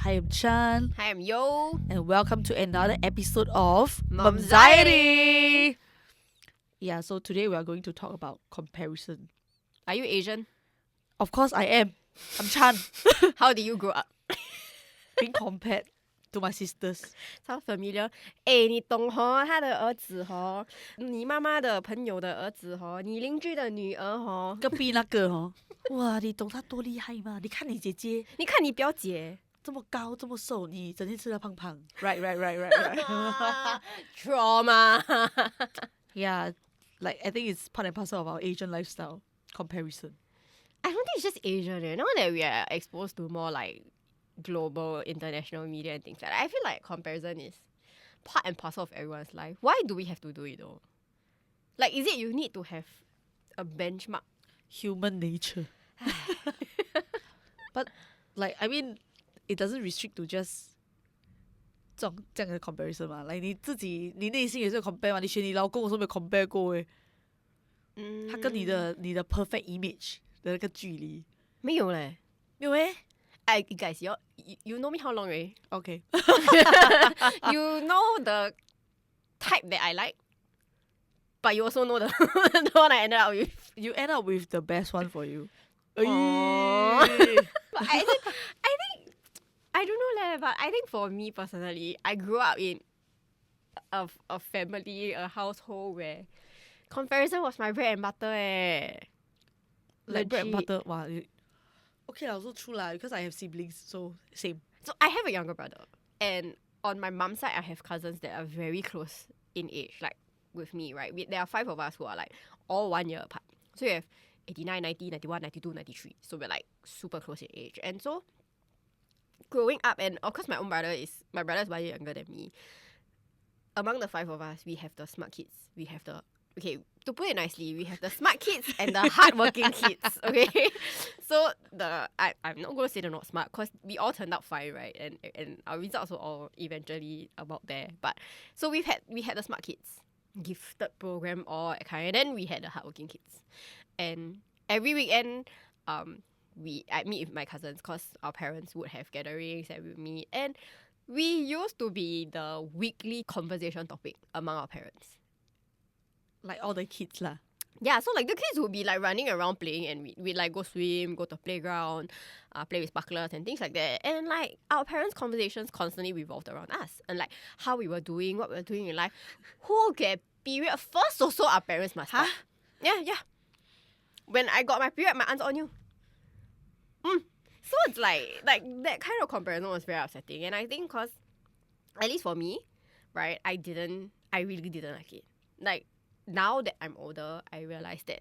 Hi, I'm Chan, Hi, I'm Yo. and welcome to another episode of MUMxiety. Yeah, so today we are going to talk about comparison. Are you Asian? Of course, I am. I'm Chan, How did you grow up? being compared to my sisters. Sound familiar? 你懂吼他的儿子吼，你妈妈的朋友的儿子吼，你邻居的女儿吼，隔壁那个哦，哇，你懂他多厉害吗？你看你姐姐你看你表姐这么高这么瘦，你整天吃的胖胖。Right. trauma. Yeah, like I think it's part and parcel of our Asian lifestyle comparison. I don't think it's just Asian. Now that we are exposed to more like global, international media and things like that, I feel like comparison is part and parcel of everyone's life. Why do we have to do it though? Like, is it you need to have a benchmark? Human nature. But like I mean, it doesn't restrict to just 这样的 comparison 嘛。like 你自己你内心也是有 compare 嘛。你选你老公我是没有 compare 过诶。他跟你的 perfect image 的那个距离没有嘞。没有诶。Guys, you know me how long already? Okay. You know the type that I like, but you also know the one I ended up with. You end up with the best one for you. Aww. But I think I don't know leh, but I think for me personally, I grew up in a family, a household where comparison was my bread and butter eh. Like bread and Legit. butter. Wow. Okay, also true lah, because I have siblings, so same. So I have a younger brother, and on my mom's side, I have cousins that are very close in age, like with me, right? There are 5 of us who are like all 1 year apart. So you have 89, 90, 91, 92, 93. So we're like super close in age. And so growing up, and of course my brother is 1 year younger than me. Among the 5 of us, we have the smart kids. We have the, okay, to put it nicely, we have the smart kids and the hardworking kids, okay? So I'm not going to say they're not smart because we all turned out fine, right? And our results were all eventually about there. But so we had the smart kids, gifted program all that kind, and then we had the hardworking kids. And every weekend, I meet with my cousins because our parents would have gatherings and we would meet. And we used to be the weekly conversation topic among our parents. Like all the kids lah. Yeah, so like the kids would be like running around playing, and we like go swim, go to playground, play with sparklers and things like that. And like our parents' conversations constantly revolved around us and like how we were doing, what we were doing in life. Who get period first? Also, our parents must start. Yeah. When I got my period, my aunt's on you. So it's like that kind of comparison was very upsetting, and I think because at least for me, right, I really didn't like it. Like, now that I'm older, I realize that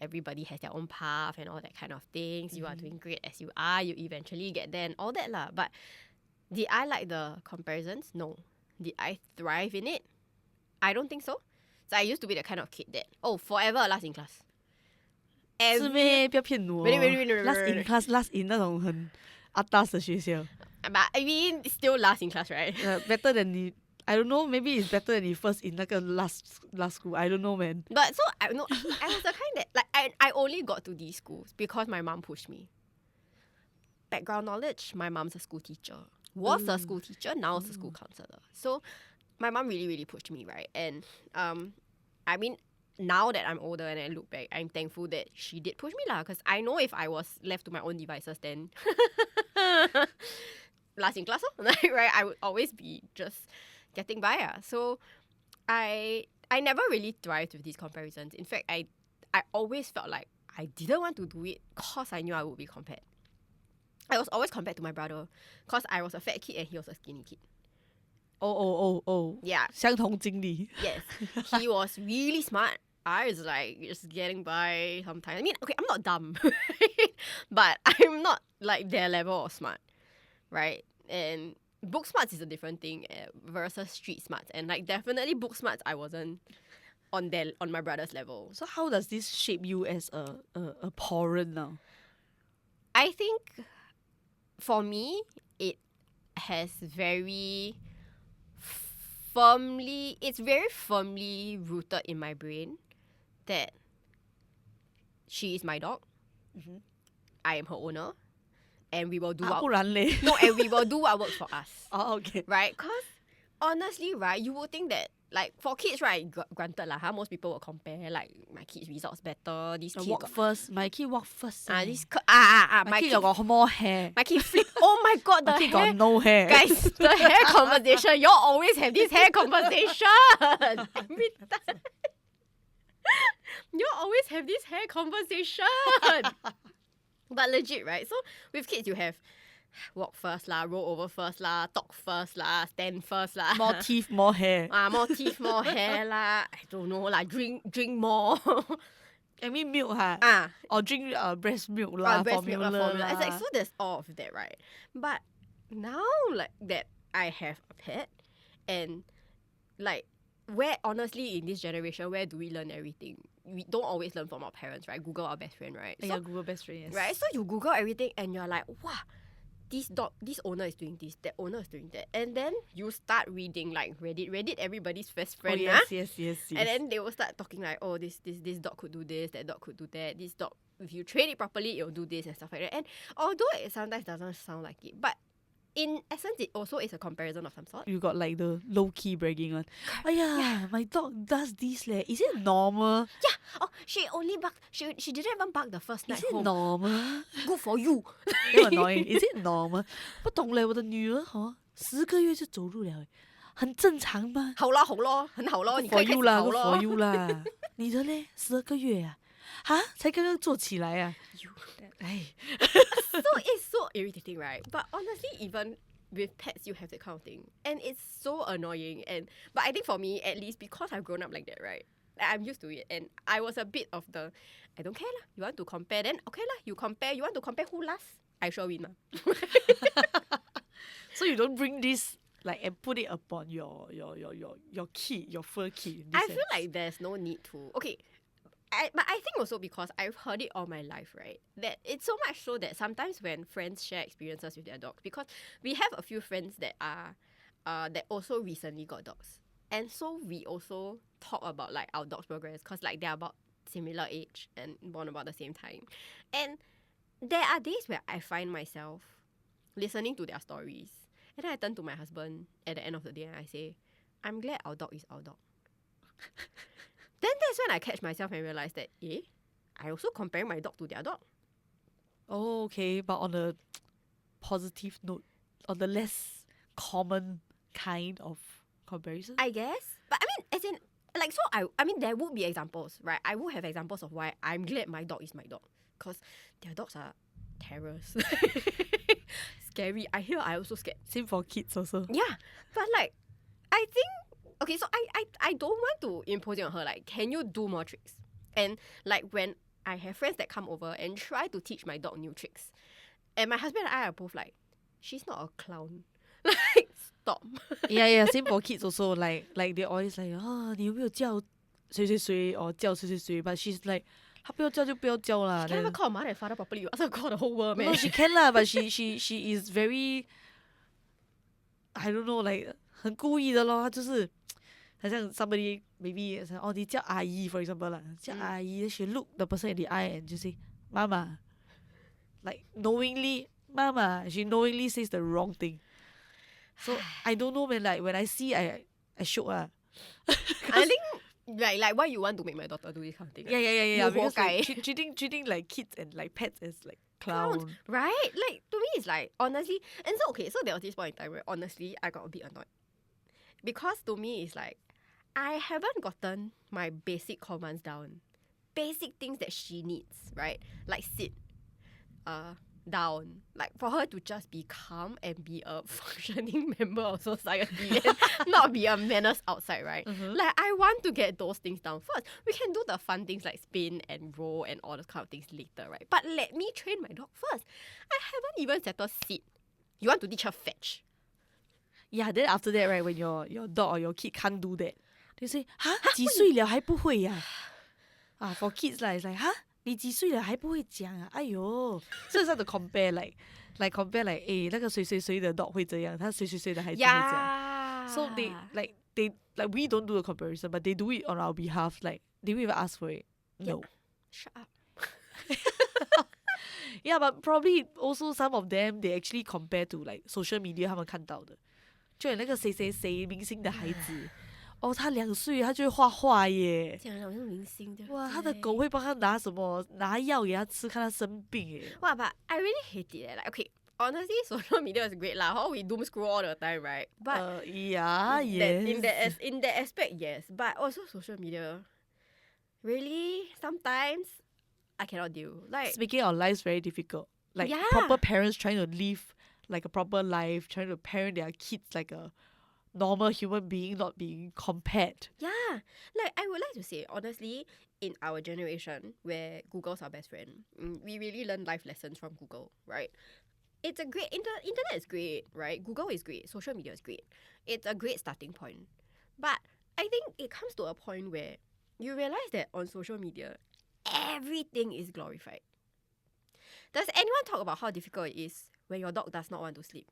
everybody has their own path and all that kind of things. You are doing great as you are. You eventually get there and all that lah. But did I like the comparisons? No. Did I thrive in it? I don't think so. So I used to be the kind of kid that, forever last in class. 是咩？不要骗我。Really. Last in class, last in 那种很 atas 的学校。 But I mean, still last in class, right? Better than 你 I don't know, maybe it's better than 你 first in 那个 last school. I don't know, man. But so I was the kind that like I only got to these schools because my mom pushed me. Background knowledge: my mom's a school teacher. Was a school teacher, now is a school counselor. So my mom really, really pushed me, right? And I mean, now that I'm older and I look back, I'm thankful that she did push me lah. Because I know if I was left to my own devices, then last in class, right? I would always be just getting by. So I never really thrived with these comparisons. In fact, I always felt like I didn't want to do it because I knew I would be compared. I was always compared to my brother because I was a fat kid and he was a skinny kid. Oh. Yeah. 相同经历. Yes. He was really smart. I was like just getting by sometimes. I mean, okay, I'm not dumb, but I'm not like their level of smart, right? And book smarts is a different thing versus street smarts. And like definitely book smarts, I wasn't on my brother's level. So how does this shape you as a parent now? I think for me, it has it's very firmly rooted in my brain that she is my dog. I am her owner. and we will do不然嘞 and we will do what works for us. okay. Right? Because honestly, right, you would think that, like, for kids, right, granted lah, most people will compare, like, my kid's results better, this kid Walk got... first. My kid walk first. my kid got more hair. My kid flip. Oh my god, the My kid hair. got no hair. Guys, the hair conversation. Y'all always have this hair conversation. Every time. Y'all always have this hair conversation. But legit, right? So with kids, you have walk first lah, roll over first lah, talk first lah, stand first lah. More teeth, more hair. More teeth, more hair lah. I don't know lah. Drink more. I mean milk or drink breast milk lah, Breast milk formula. lah. It's like, so there's all of that, right? But now, like, that I have a pet, and like, where honestly in this generation, where do we learn everything? We don't always learn from our parents, right? Google our best friend, right? So, Yeah, Google best friend, yes. right? So you Google everything and you're like, wow, this owner is doing this, that owner is doing that. And then you start reading, like, Reddit, everybody's best friend. Yes. And then they will start talking like, oh, this dog could do this, that dog could do that. This dog, if you train it properly, it will do this and stuff like that. And although it sometimes doesn't sound like it, but in essence, it also is a comparison of some sort. You got like the low-key bragging one. Oh yeah, my dog does this leh. Is it normal? Yeah. Oh, she only barked. She didn't even bark the first night Is it home. normal? Good for you. Very annoying. Is it normal? 不懂嘞，我的女儿10个月就走路了，很正常吗？好咯，很好咯，你可 For 以开 you 始 啦 跑 ，good 咯。 for you 啦。你的嘞，12个月啊？才刚刚做起来啊？哎 So it's so irritating, right? But honestly, even with pets, you have that kind of thing, and it's so annoying. But I think for me, at least, because I've grown up like that, right? I'm used to it, and I was a bit of the, I don't care lah. You want to compare, then okay lah. You compare. You want to compare who last? I sure win lah. So you don't bring this like and put it upon your kid, your fur kid. I feel like there's no need to. Okay. But I think also because I've heard it all my life, right? That it's so much so that sometimes when friends share experiences with their dogs, because we have a few friends that are that also recently got dogs, and so we also talk about like our dog's progress, because like they're about similar age and born about the same time, and there are days where I find myself listening to their stories, and then I turn to my husband at the end of the day and I say, I'm glad our dog is our dog. Then that's when I catch myself and realize that, I also compare my dog to their dog. Oh, okay, but on a positive note, on the less common kind of comparison. I guess. But I mean, as in, like, so I mean, there would be examples, right? I would have examples of why I'm glad my dog is my dog. Because their dogs are terrors. Scary. I also scared. Same for kids also. Yeah. But like, I think, okay, so I don't want to impose it on her, like, can you do more tricks? And like when I have friends that come over and try to teach my dog new tricks, and my husband and I are both like, she's not a clown. Like, stop. Yeah, same for kids also. Like they always like, 你有没有叫谁谁谁 or 叫谁谁谁? But she's like, 她不要叫就不要叫啦. She can't even call mother and father properly. You ask her to call the whole world, man. No, she can lah, but she is very, I don't know, like 很故意的咯。她就是好像 somebody maybe 你叫阿姨 for example 啦，叫阿姨 then she look the person in the eye and just say 妈妈 like knowingly 妈妈 she knowingly says the wrong thing. So I don't know, man, like when I see I shook ah. I think like why you want to make my daughter do this kind of thing? Yeah. Because like, 活该。 treating like kids and like pets as like clown. Right? Like, to me, it's like, honestly, and so, okay, so there was this point in time where, honestly, I got a bit annoyed. Because to me, it's like, I haven't gotten my basic commands down. Basic things that she needs, right? Like sit, down. Like, for her to just be calm and be a functioning member of society and not be a menace outside, right? Like, I want to get those things down first. We can do the fun things like spin and roll and all those kind of things later, right? But let me train my dog first. I haven't even settled sit. You want to teach her fetch. Yeah, then after that, right, when your dog or your kid can't do that, they say, 几岁了还不会呀? For kids lah, it's like, 你几岁了还不会讲啊？哎呦，so it's like to compare like compare like, 那个谁谁谁的 dog 会这样，他谁谁谁的孩子会这样。So they like we don't do the comparison, but they do it on our behalf. Like, did we even ask for it? No. Shut up. Yeah, but probably also some of them they actually compare to like social media 他们看到的，就有那个谁谁谁明星的孩子，哦，他2岁他就会画画耶。这样好像明星对不对？哇，他的狗会帮他拿什么拿药给他吃，看他生病耶。哇 but I really hate it. Like, okay, honestly, social media is great lah. How we doom scroll all the time, right? But yeah, yes. in that aspect, yes. But also social media, really, sometimes I cannot deal. Like, Making our lives very difficult. Like Yeah. proper parents trying to live like a proper life, trying to parent their kids like a normal human being, not being compared. yeah, like I would like to say, honestly, in our generation where Google's our best friend, we really learn life lessons from Google, right? It's a great, internet is great, right? Google is great, social media is great. It's a great starting point. But I think it comes to a point where you realize that on social media, everything is glorified. Does anyone talk about how difficult it is when your dog does not want to sleep?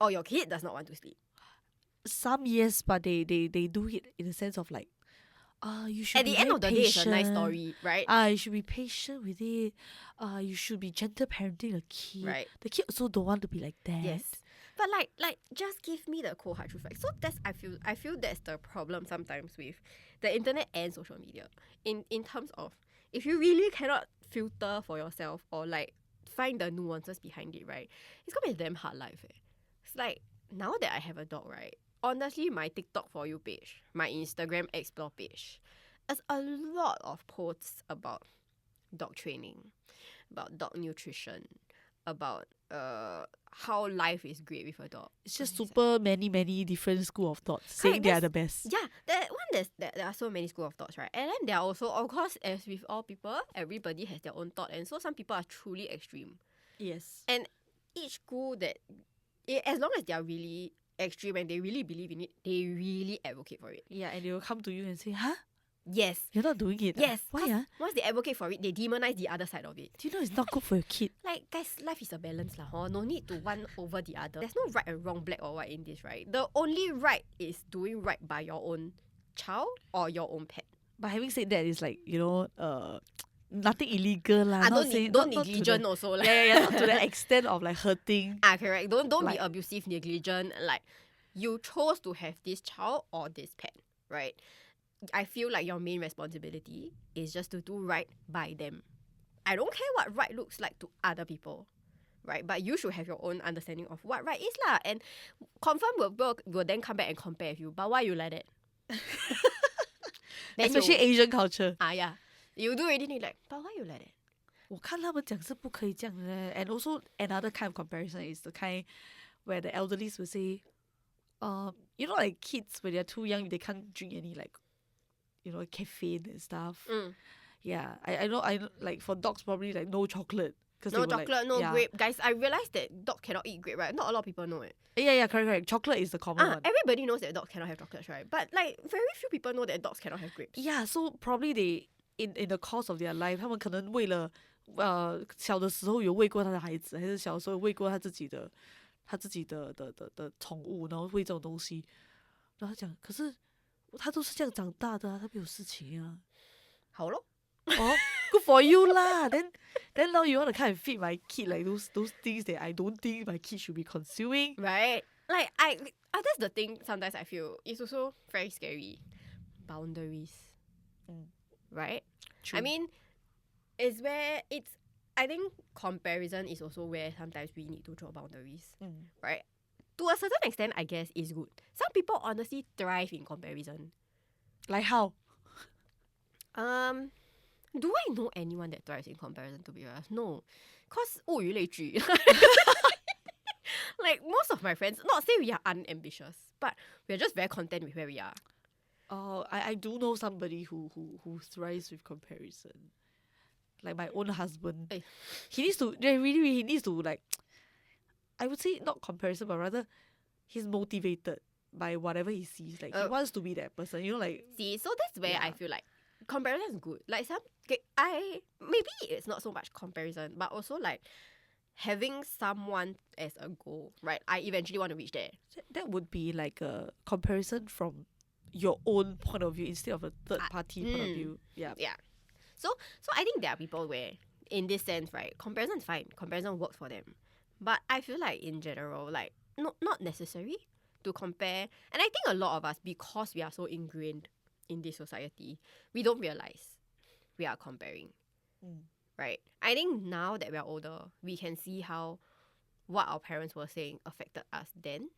Or your kid does not want to sleep? Some yes, but they do it in the sense of like, you should At be the end very of the day, it's a nice patient. story, right? You should be patient with it. You should be gentle parenting the kid. Right. The kid also don't want to be like that. Yes. But like just give me the cold hard truth. Like, so that's I feel that's the problem sometimes with the internet and social media. In terms of if you really cannot filter for yourself or like find the nuances behind it, right? It's gonna be a damn hard life. It's like now that I have a dog, right? Honestly, my TikTok For You page, my Instagram Explore page, there's a lot of posts about dog training, about dog nutrition, about how life is great with a dog. It's just super many different school of thoughts saying they are the best. Yeah, there are so many school of thoughts, right? And then there are also, of course, as with all people, everybody has their own thought, and so some people are truly extreme. Yes. And each school as long as they are really extreme and they really believe in it, they really advocate for it. Yeah, and they will come to you and say, huh? Yes. You're not doing it. Yes. Why? 'Cause once they advocate for it, they demonize the other side of it. Do you know it's not good for your kid? Like, guys, life is a balance lah. No need to one over the other. There's no right and wrong, black or white in this, right? The only right is doing right by your own child or your own pet. But having said that, it's like, nothing illegal lah. Don't negligent also. Like. Yeah, not to the extent of like hurting. Correct. Don't like, be abusive, negligent. Like, you chose to have this child or this pet, right? I feel like your main responsibility is just to do right by them. I don't care what right looks like to other people, right? But you should have your own understanding of what right is lah. And confirm will then come back and compare with you. But why you like that? Especially Asian culture. Yeah. You do already need like, but why you like that? 我看他们讲是不可以这样的 and also another kind of comparison is the kind where the elderlies will say, like kids when they're too young they can't drink any like, caffeine and stuff. Yeah, I know like for dogs probably like no chocolate. No chocolate, no grape. Guys, I realized that dogs cannot eat grape, right? Not a lot of people know it. Yeah, correct. Chocolate is the common one. Everybody knows that dogs cannot have chocolates, right? But like very few people know that dogs cannot have grapes. Yeah, so probably they in the course of their life 他们可能为了小的时候有喂过他的孩子，还是小时候喂过他自己的宠物，然后喂这种东西，然后他讲，可是他都是这样长大的啊，他没有事情啊。好咯。Good for you lah. Then now you want to kind of feed my kid like those things that I don't think my kid should be consuming. Right. Like that's the thing. Sometimes I feel it's also very scary. Boundaries. Right. True. I mean, it's where it's. I think comparison is also where sometimes we need to draw boundaries. Right. To a certain extent, I guess is good. Some people honestly thrive in comparison. Like how? Do I know anyone that thrives in comparison, to be honest? No. Because 物以类聚. Like, most of my friends, not say we are unambitious, but we're just very content with where we are. I do know somebody who thrives with comparison. Like my own husband. He needs to, really, he needs to like, I would say not comparison, but rather he's motivated by whatever he sees. Like, he wants to be that person, like. See, so that's where I feel like comparison is good. Like maybe it's not so much comparison, but also like having someone as a goal, right? I eventually want to reach there. That would be like a comparison from your own point of view instead of a third party point of view. Yeah. So I think there are people where in this sense, right, comparison is fine. Comparison works for them. But I feel like in general, like not necessary to compare. And I think a lot of us, because we are so ingrained in this society, we don't realize we are comparing. Right? I think now that we are older, we can see how what our parents were saying affected us then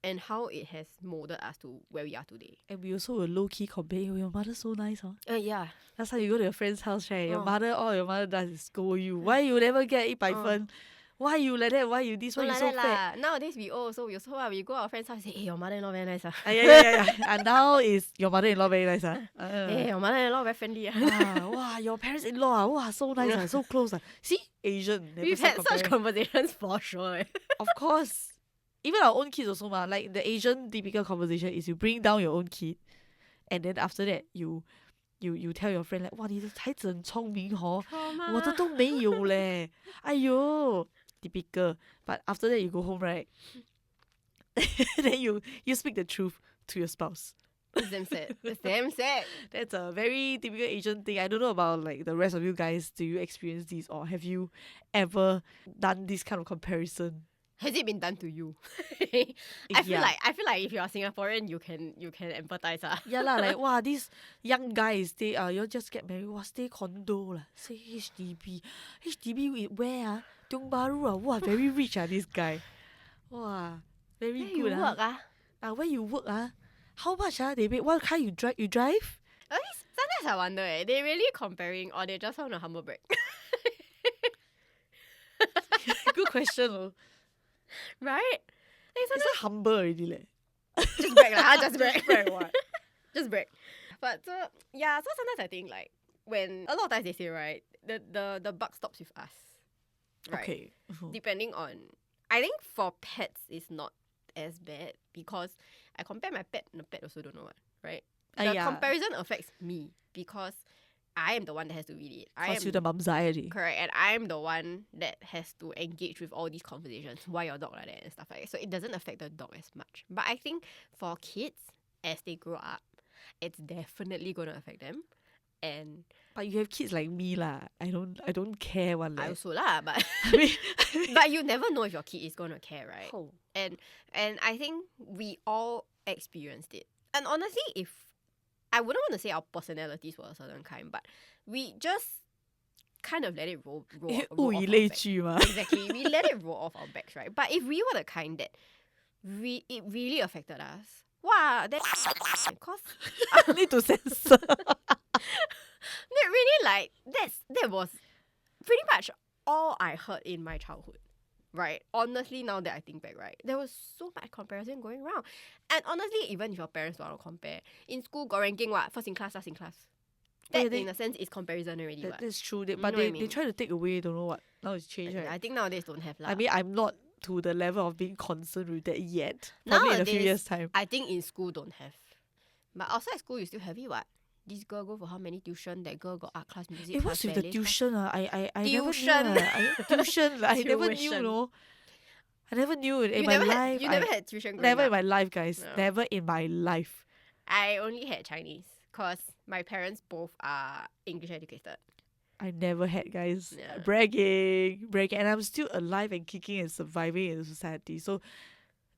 and how it has molded us to where we are today. And we also will low-key compare, oh, your mother so nice, huh? Yeah. Last time you go to your friend's house, right? Your mother, all your mother does is scold you. Why you never get 100分? Why you like that? Why you this? Why you like so that fat? Nowadays we also we go our friend's house and say, hey, your mother-in-law very nice. Yeah. And now is your mother-in-law very nice. Hey, your mother-in-law very friendly. Wow, your parents-in-law, wow, so nice, so close. See, Asian. We've had such conversations for sure. Of course. Even our own kids also, like the Asian typical conversation is you bring down your own kid, and then after that you tell your friend like, 哇，你的孩子很聪明哦，我的都没有嘞，哎呦 typical. But after that you go home, right? Then you speak the truth to your spouse. It's damn sad. It's damn sad. That's a very typical Asian thing. I don't know about like the rest of you guys. Do you experience this, or have you ever done this kind of comparison? Has it been done to you? I feel like if you are Singaporean, you can empathize. Yeah lah, like wow, these young guys, they you just get married, wow, stay condo lah, stay HDB where Tiong Bahru wow, very rich this guy. Wow, very where good you work where you work how much they pay? What car you drive? Sometimes I wonder, they really comparing or they just want a humble brag? Good question. Right? It's not humble already. Just brag just brag. Brag what? Just brag. But so sometimes I think like when a lot of times they say, right, the buck stops with us. Right? Okay. Depending on, I think for pets it's not as bad because I compare my pet and the pet also don't know what, right? The comparison affects me because I am the one that has to read it. Cause you the MUMxiety. Correct, and I'm the one that has to engage with all these conversations. Why your dog like that and stuff like that. So it doesn't affect the dog as much. But I think for kids, as they grow up, it's definitely going to affect them. But you have kids like me lah. I don't care one. I also lah, but but you never know if your kid is going to care, right? Oh. And I think we all experienced it. And honestly, if I wouldn't want to say our personalities were a certain kind, but we just kind of let it roll off our backs. Exactly, we let it roll off our backs, right? But if we were the kind that it really affected us, wow, that's because I need to censor. That really that was pretty much all I heard in my childhood. Right, honestly, now that I think back, right, there was so much comparison going around. And honestly, even if your parents don't want to compare, in school got ranking what? First in class, last in class. That in a sense is comparison already. That's true. But they try to take away, don't know what. Now it's changed, right? I think nowadays don't have lah. I mean, I'm not to the level of being concerned with that yet. Probably nowadays, in a few years' time. I think in school don't have. But outside school, you still have it, what? This girl go for how many tuition? That girl got art class, music class, what's with the tuition? I tuition. I never knew, no. I never knew it in my life. You never had tuition growing Never up? In my life, guys. No. Never in my life. I only had Chinese because my parents both are English educated. I never had, guys. Yeah. Bragging. And I'm still alive and kicking and surviving in society. So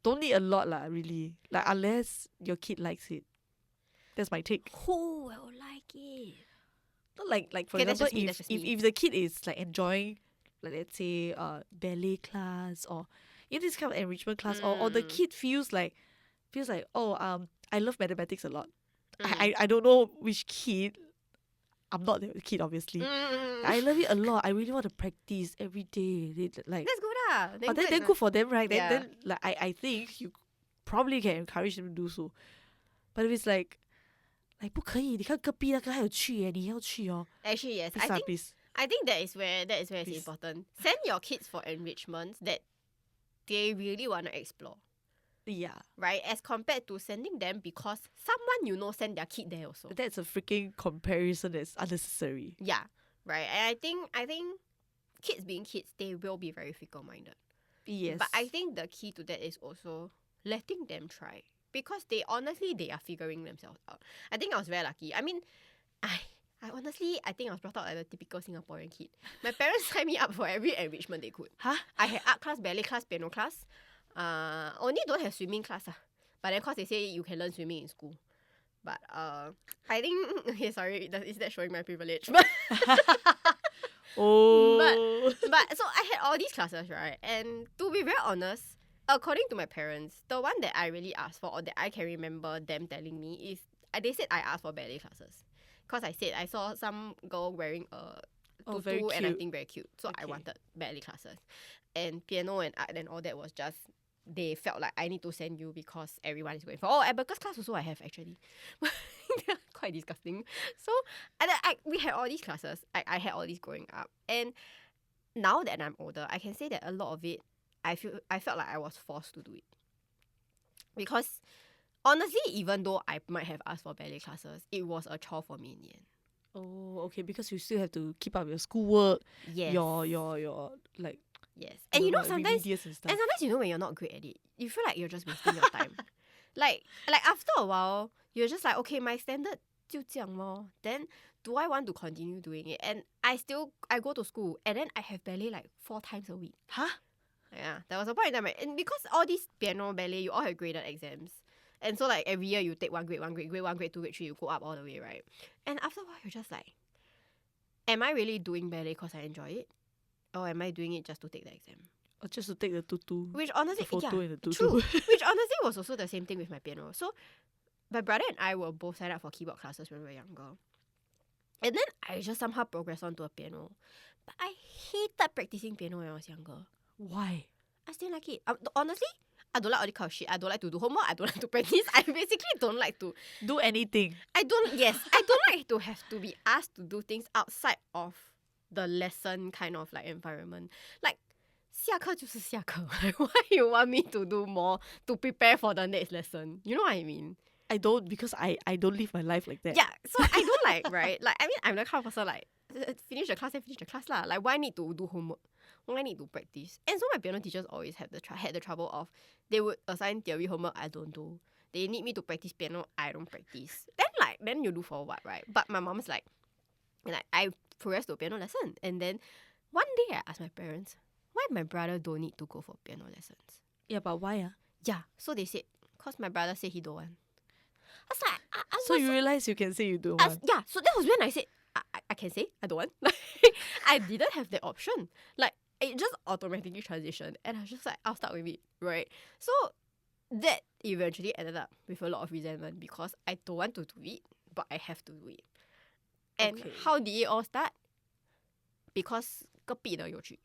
don't need a lot lah, really. Like unless your kid likes it. That's my take. Who will like it? Not like for example, if the kid is like enjoying, like let's say ballet class or this kind of enrichment class, or the kid feels like oh I love mathematics a lot. I don't know which kid. I'm not the kid, obviously. I love it a lot. I really want to practice every day. Like that's good lah. Then good for them, right? Yeah. Then like I think you probably can encourage them to do so. But if it's like 不可以，你看隔壁那个还有去耶，你要去哦。Actually, yes. Please. I think that is where it's important. Send your kids for enrichments that they really want to explore. Yeah. Right? As compared to sending them because someone send their kid there also. That's a freaking comparison that's unnecessary. Yeah. Right. And I think kids being kids, they will be very fickle-minded. Yes. But I think the key to that is also letting them try. Because they are figuring themselves out. I think I was very lucky. I mean, I think I was brought up like the typical Singaporean kid. My parents signed me up for every enrichment they could. Huh? I had art class, ballet class, piano class. Only don't have swimming class. But then, cause they say you can learn swimming in school. But I think okay, sorry, is that showing my privilege? But Oh. but so I had all these classes, right? And to be very honest, according to my parents, the one that I really asked for, or that I can remember them telling me, is they said I asked for ballet classes. Because I said I saw some girl wearing a very tutu and I cute. think very cute. So I Okay. wanted ballet classes. And piano and art and all that was just, they felt like I need to send you because everyone is going for. Oh, abacus class also I have actually. Quite disgusting. So we had all these classes. I had all these growing up. And now that I'm older, I can say that a lot of it, I felt like I was forced to do it. Because honestly, even though I might have asked for ballet classes, it was a chore for me in the end. Oh, okay, because you still have to keep up your schoolwork, Yes. your like Yes. I And you don't know, sometimes remedials and stuff. And sometimes you know when you're not great at it, you feel like you're just wasting your time. like after a while, you're just like, okay, my standard 就这样 lor. Then do I want to continue doing it? And I go to school and then I have ballet like 4 times a week. Huh? Yeah, there was a point in time, right? And because all these piano, ballet, you all have graded exams. And so like every year you take one grade, grade 1, grade 2, grade 3, you go up all the way, right? And after a while, you're just like, am I really doing ballet because I enjoy it? Or am I doing it just to take the exam? Or just to take the tutu. Which honestly, the photo yeah, in the tutu. true. Which honestly was also the same thing with my piano. So my brother and I were both signed up for keyboard classes when we were younger. And then I just somehow progressed onto a piano. But I hated practicing piano when I was younger. Why? I still like it. Honestly, I don't like all this kind of shit. I don't like to do homework. I don't like to practice. I basically don't like to Do anything. I don't like to have to be asked to do things outside of the lesson kind of like environment. Like 下课就是下课. Why you want me to do more to prepare for the next lesson? You know what I mean? I don't, because I don't live my life like that. Yeah, so I don't like, right? Like, I mean, I'm the kind of person like, finish the class lah. Like, why need to do homework? Why need to practice? And so my piano teachers always had the trouble of, they would assign theory homework, I don't do. They need me to practice piano, I don't practice. Then you do for what, right? But my mom's like I progressed to a piano lesson. And then one day I asked my parents, why my brother don't need to go for piano lessons? Yeah, but why? Yeah, so they said, because my brother said he don't want. I was like, So you realize you can say you don't want. yeah, so that was when I said, I can say I don't want. I didn't have the option. Like, it just automatically transitioned. And I was just like, I'll start with it, right? So that eventually ended up with a lot of resentment because I don't want to do it, but I have to do it. And Okay. how did it all start? Because 隔壁的有去.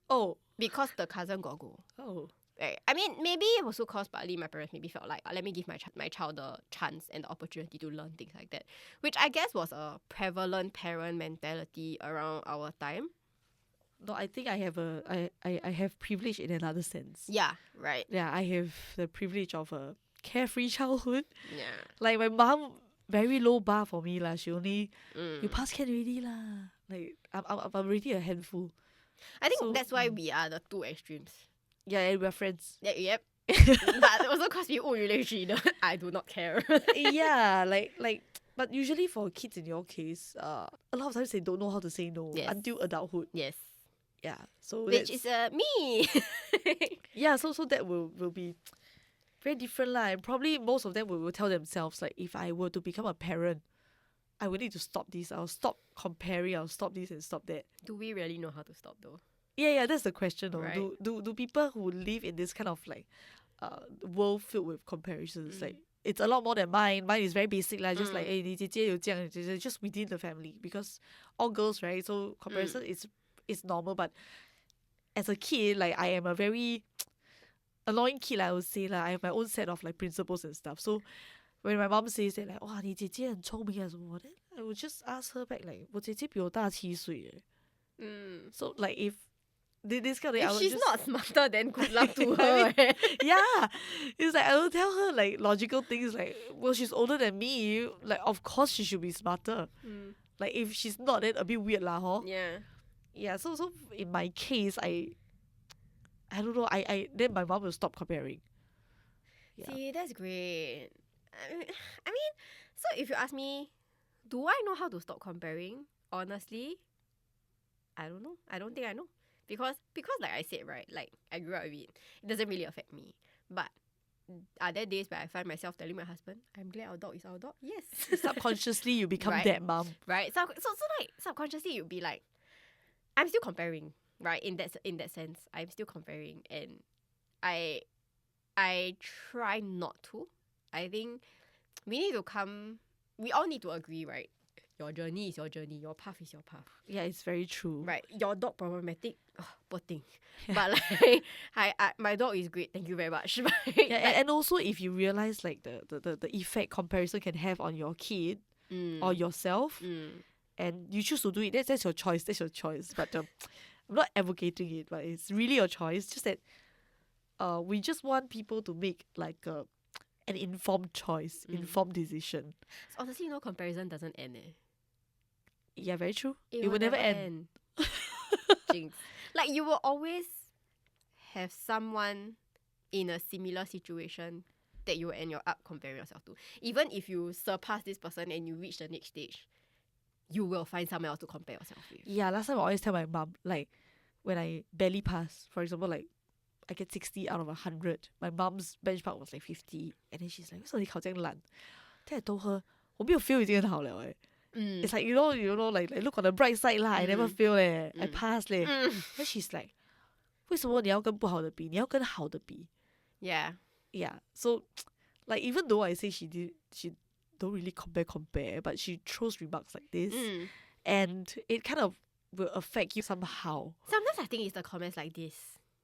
Oh. Because the cousin got go. Oh. Right. I mean, maybe it was also caused partly my parents maybe felt like, let me give my child the chance and the opportunity to learn things like that. Which I guess was a prevalent parent mentality around our time. No, I think I have I have privilege in another sense. Yeah, right. Yeah, I have the privilege of a carefree childhood. Yeah. Like my mom, very low bar for me lah. She only you Mm. pass can already lah. Like I'm already a handful. I think So, that's why we are the two extremes. Yeah, and we're friends. Yeah, yep. But also because we own relationship, I do not care. Yeah, like but usually for kids in your case, a lot of times they don't know how to say no Yes. until adulthood. Yes. Yeah. So Which that's- is me. yeah, so that will be very different lah. And probably most of them will tell themselves like, if I were to become a parent, I will need to stop this. I'll stop comparing. I'll stop this and stop that. Do we really know how to stop though? Yeah, that's the question. Though. Right. Do people who live in this kind of like world filled with comparisons, like it's a lot more than mine. Mine is very basic lah, just like 你姐姐有这样, just within the family, because all girls, right? So comparison is normal. But as a kid, like I am a very annoying kid, I would say lah. I have my own set of like principles and stuff. So when my mom says that like, 哇，你姐姐很聪明啊什么, then I would just ask her back like, 我姐姐比我大7岁. So like if this kind of thing, I If would she's just, not smarter, then good luck to her. yeah, it's like I will tell her like logical things like, well, she's older than me, like of course she should be smarter. Like if she's not, then a bit weird lah, huh? Yeah. Yeah. So in my case, I don't know. I then my mom will stop comparing. Yeah. See, that's great. I mean, so if you ask me, Do I know how to stop comparing? Honestly, I don't know. I don't think I know. Because like I said, right, like I grew up with it. It doesn't really affect me. But are there days where I find myself telling my husband, I'm glad our dog is our dog? Yes. Subconsciously, you become Right. that mom. Right? So like subconsciously you'd be like, I'm still comparing, right? In that sense, I'm still comparing, and I try not to. I think we all need to agree, right? Your journey is your journey, your path is your path. Yeah, it's very true. Right. Your dog problematic, poor thing. Yeah. But like my dog is great, thank you very much. Yeah, and also if you realize like the effect comparison can have on your kid or yourself, and you choose to do it, that's your choice. That's your choice. But I'm not advocating it, but it's really your choice. Just that we just want people to make like an informed choice, informed decision. Honestly, comparison doesn't end. Yeah, very true. It will never end. Jinx. Like you will always have someone in a similar situation that you will end up comparing yourself to. Even if you surpass this person and you reach the next stage, you will find someone else to compare yourself with. Yeah, last time I always tell my mom, like when I barely pass, for example, like I get 60 out of 100. My mom's benchmark was like 50, and then she's like, 为什么你考这样烂? Then I told her, 我没有 fail 已经很好了 It's like you know, like look on the bright side lah. I never fail I passed Then she's like, 为什么你要跟不好的比？你要跟好的比。Yeah. Yeah. So, like even though I say she don't really compare, but she throws remarks like this, and it kind of will affect you somehow. Sometimes I think it's the comments like this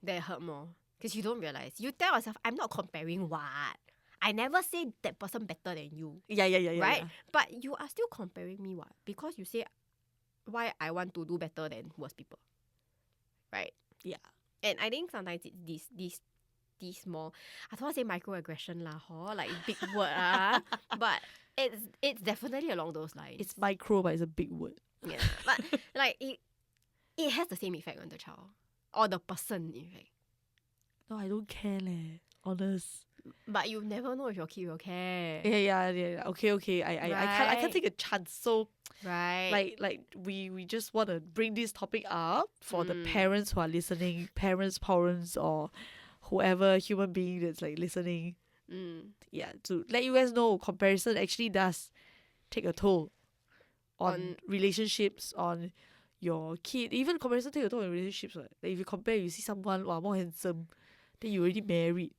that hurt more, because you don't realize. You tell yourself, I'm not comparing what. I never say that person better than you. Yeah. Right? Yeah. But you are still comparing me what? Because you say why I want to do better than worse people. Right? Yeah. And I think sometimes it's these small, I don't want to say microaggression lah, like big word but it's definitely along those lines. It's micro, but it's a big word. Yeah. But like it has the same effect on the child. Or the person, in fact. No, I don't care honest. But you never know if your kid will care. Yeah. Okay. I can't take a chance. So right. Like we just want to bring this topic up for the parents who are listening, parents, or whoever human being that's like listening. Yeah, to let you guys know, comparison actually does take a toll on relationships, on your kid. Even comparison take a toll on relationships. Like if you compare, you see someone more handsome, then you already married.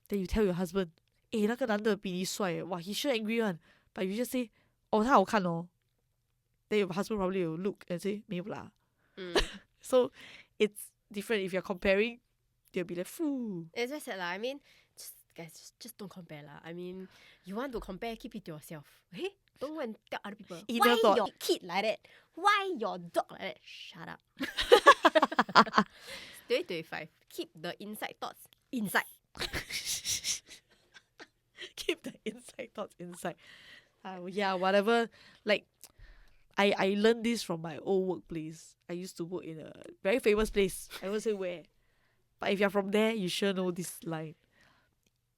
Then you tell your husband, 那个男的比你帅 wow, he sure angry one. But you just say, 他好看 Then your husband probably will look and say, 没有啦. So it's different. If you're comparing, they'll be like, Phew. It's just that I mean, guys, just don't compare lah. I mean, you want to compare, keep it to yourself. Hey, don't go and tell other people. Why your kid like that? Why your dog like that? Shut up. 2025. Keep the inside thoughts inside. Keep the inside thoughts inside. Yeah, whatever. Like, I learned this from my old workplace. I used to work in a very famous place. I won't say where. But if you're from there, you sure know this line.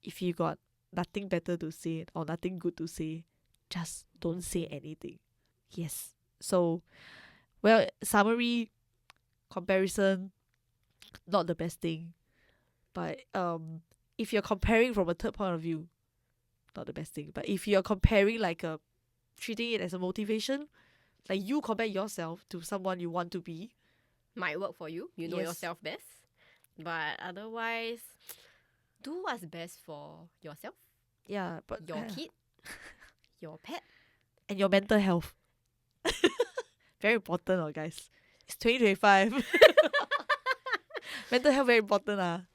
If you got nothing better to say or nothing good to say, just don't say anything. Yes. So, well, summary, comparison, not the best thing. But if you're comparing from a third point of view, not the best thing. But if you're comparing like treating it as a motivation, like you compare yourself to someone you want to be, might work for you. You know yourself best. But otherwise, do what's best for yourself. Yeah, but your kid, your pet, and your mental health. Very important, guys. It's 2025. Mental health very important.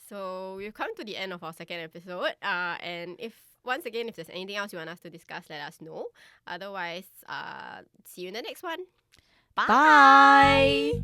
So we've come to the end of our second episode. And if there's anything else you want us to discuss, let us know. Otherwise, see you in the next one. Bye.